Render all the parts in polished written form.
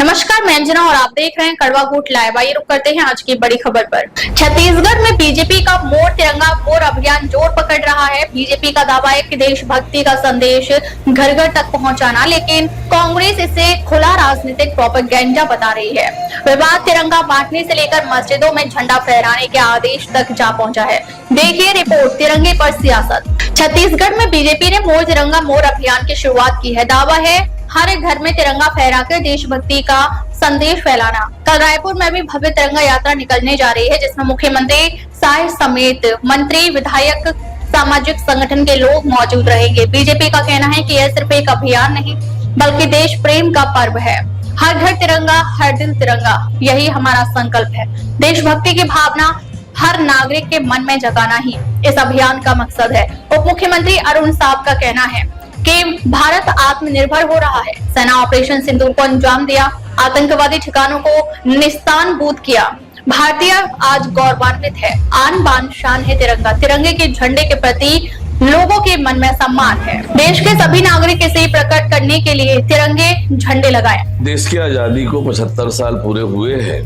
नमस्कार, मैं अंजना और आप देख रहे हैं कड़वा घूट लाइव। आइए रुक करते हैं आज की बड़ी खबर पर। छत्तीसगढ़ में बीजेपी का मोर तिरंगा मोर अभियान जोर पकड़ रहा है। बीजेपी का दावा है कि देशभक्ति का संदेश घर घर तक पहुंचाना, लेकिन कांग्रेस इसे खुला राजनीतिक प्रोपेगेंडा बता रही है। विवाद तिरंगा बांटने से लेकर मस्जिदों में झंडा फहराने के आदेश तक जा पहुंचा है। देखिए रिपोर्ट, तिरंगे पर सियासत। छत्तीसगढ़ में बीजेपी ने मोर तिरंगा मोर अभियान की शुरुआत की है। दावा है हर एक घर में तिरंगा फहराकर देशभक्ति का संदेश फैलाना। कल रायपुर में भी भव्य तिरंगा यात्रा निकलने जा रही है, जिसमें मुख्यमंत्री साय समेत मंत्री, विधायक, सामाजिक संगठन के लोग मौजूद रहेंगे। बीजेपी का कहना है कि यह सिर्फ एक अभियान नहीं बल्कि देश प्रेम का पर्व है। हर घर तिरंगा, हर दिल तिरंगा, यही हमारा संकल्प है। देशभक्ति की भावना हर नागरिक के मन में जगाना ही इस अभियान का मकसद है। उप मुख्यमंत्री अरुण साव का कहना है कि भारत आत्मनिर्भर हो रहा है। सेना ऑपरेशन सिंदूर को अंजाम दिया, आतंकवादी ठिकानों को निस्तानबूद किया। भारतीय आज गौरवान्वित है, आन बान शान है तिरंगा। तिरंगे के झंडे के प्रति लोगों के मन में सम्मान है। देश के सभी नागरिक इसे प्रकट करने के लिए तिरंगे झंडे लगाएं। देश की आजादी को 75 साल पूरे हुए हैं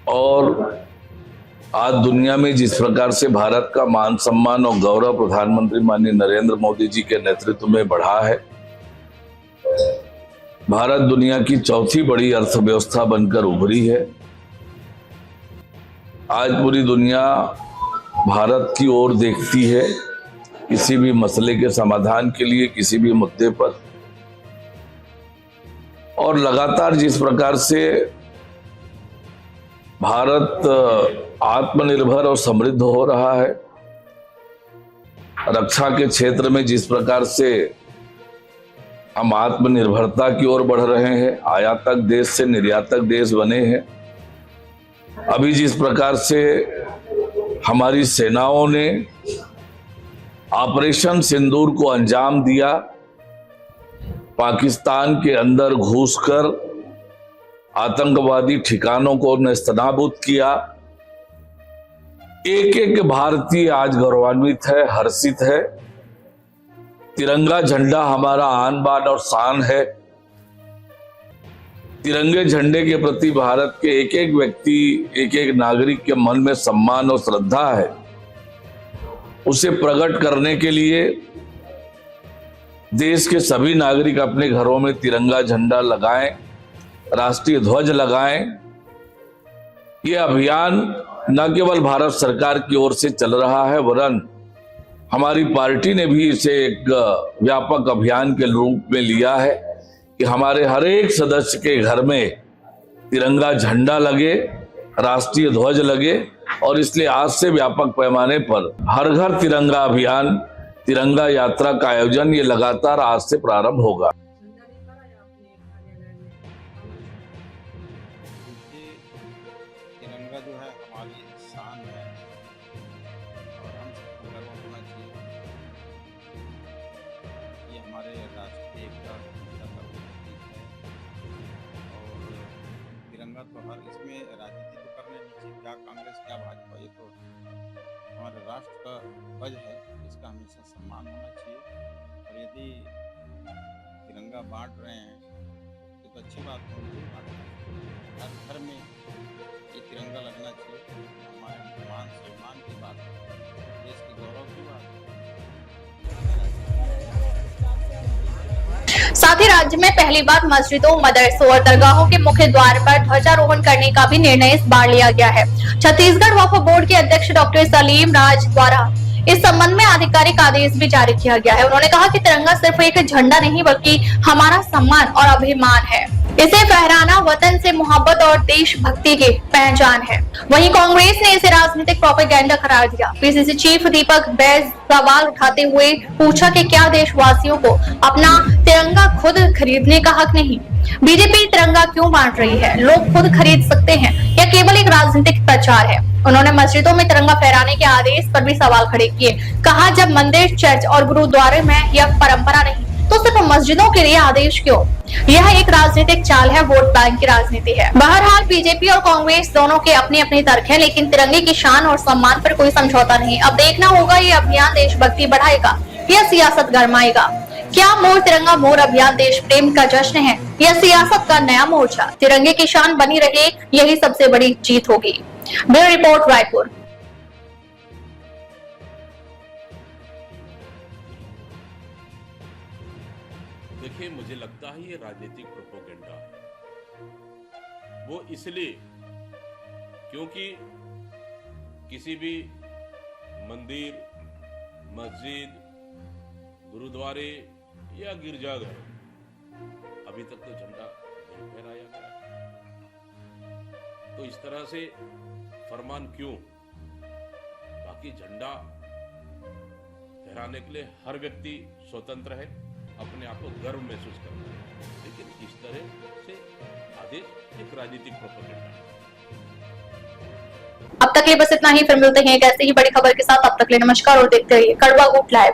और आज दुनिया में जिस प्रकार से भारत का मान सम्मान और गौरव प्रधानमंत्री माननीय नरेंद्र मोदी जी के नेतृत्व में बढ़ा है, भारत दुनिया की चौथी बड़ी अर्थव्यवस्था बनकर उभरी है। आज पूरी दुनिया भारत की ओर देखती है किसी भी मसले के समाधान के लिए, किसी भी मुद्दे पर। और लगातार जिस प्रकार से भारत आत्मनिर्भर और समृद्ध हो रहा है, रक्षा के क्षेत्र में जिस प्रकार से हम आत्मनिर्भरता की ओर बढ़ रहे हैं, आयातक देश से निर्यातक देश बने हैं। अभी जिस प्रकार से हमारी सेनाओं ने ऑपरेशन सिंदूर को अंजाम दिया, पाकिस्तान के अंदर घुसकर आतंकवादी ठिकानों को नेस्तनाबूद किया, एक एक भारतीय आज गौरवान्वित है, हर्षित है। तिरंगा झंडा हमारा आन बान और शान है। तिरंगे झंडे के प्रति भारत के एक एक व्यक्ति, एक एक नागरिक के मन में सम्मान और श्रद्धा है। उसे प्रकट करने के लिए देश के सभी नागरिक अपने घरों में तिरंगा झंडा लगाएं, राष्ट्रीय ध्वज लगाएं। ये अभियान न केवल भारत सरकार की ओर से चल रहा है, वरन हमारी पार्टी ने भी इसे एक व्यापक अभियान के रूप में लिया है कि हमारे हर एक सदस्य के घर में तिरंगा झंडा लगे, राष्ट्रीय ध्वज लगे। और इसलिए आज से व्यापक पैमाने पर हर घर तिरंगा अभियान, तिरंगा यात्रा का आयोजन ये लगातार आज से प्रारंभ होगा। तिरंगा जो है हमारी शान है और हम सबको गर्व होना चाहिए। ये हमारे राष्ट्रीय एकता का प्रतीक है और तिरंगा तो हर इसमें राजनीति तो करने नहीं चाहिए, क्या कांग्रेस क्या भाजपा, ये तो हमारे राष्ट्र का ध्वज है, इसका हमेशा सम्मान होना चाहिए। और यदि तिरंगा बांट रहे हैं तो अच्छी बात है, हर घर में ये तिरंगा लगना चाहिए। हमारे मान सम्मान की बात है, देश के गौरव की बात है। साथ ही राज्य में पहली बार मस्जिदों, मदरसों और दरगाहों के मुख्य द्वार पर ध्वजारोहण करने का भी निर्णय इस बार लिया गया है। छत्तीसगढ़ वक्फ बोर्ड के अध्यक्ष डॉक्टर सलीम राज द्वारा इस संबंध में आधिकारिक आदेश भी जारी किया गया है। उन्होंने कहा कि तिरंगा सिर्फ एक झंडा नहीं बल्कि हमारा सम्मान और अभिमान है। इसे फहराना वतन से मोहब्बत और देशभक्ति की पहचान है। वहीं कांग्रेस ने इसे राजनीतिक प्रोपेगेंडा करार दिया। पीसीसी चीफ दीपक बैज सवाल उठाते हुए पूछा कि क्या देशवासियों को अपना तिरंगा खुद खरीदने का हक नहीं? बीजेपी तिरंगा क्यों बांट रही है? लोग खुद खरीद सकते हैं या केवल एक राजनीतिक प्रचार है? उन्होंने मस्जिदों में तिरंगा फहराने के आदेश पर भी सवाल खड़े किए। कहा, जब मंदिर, चर्च और गुरुद्वारे में यह परंपरा नहीं तो सिर्फ मस्जिदों के लिए आदेश क्यों? यह एक राजनीतिक चाल है, वोट बैंक की राजनीति है। बहरहाल बीजेपी और कांग्रेस दोनों के अपने अपने तर्क हैं, लेकिन तिरंगे की शान और सम्मान पर कोई समझौता नहीं। अब देखना होगा ये अभियान देशभक्ति बढ़ाएगा या सियासत गरमाएगा। क्या मोर तिरंगा मोर अभियान देश प्रेम का जश्न है या सियासत का नया मोर्चा? तिरंगे की शान बनी रहे, यही सबसे बड़ी जीत होगी। Bureau report, Raipur. देखिए, मुझे लगता है ये राजनीतिक प्रोपेगेंडा है। वो इसलिए क्योंकि किसी भी मंदिर, मस्जिद, गुरुद्वारे या गिरजाघर अभी तक तो झंडा नहीं फहराया गया। तो इस तरह से फरमान क्यों? बाकी झंडा फहराने के लिए हर व्यक्ति स्वतंत्र है, अपने आप को गर्व महसूस करता है, लेकिन इस तरह से आदेश एक राजनीतिक प्रोपेगेंडा है। अब तक के लिए बस इतना ही। फिर मिलते हैं एक ऐसे ही बड़ी खबर के साथ। अब तक के लिए नमस्कार और देखते रहिए कड़वा गुट लाइव।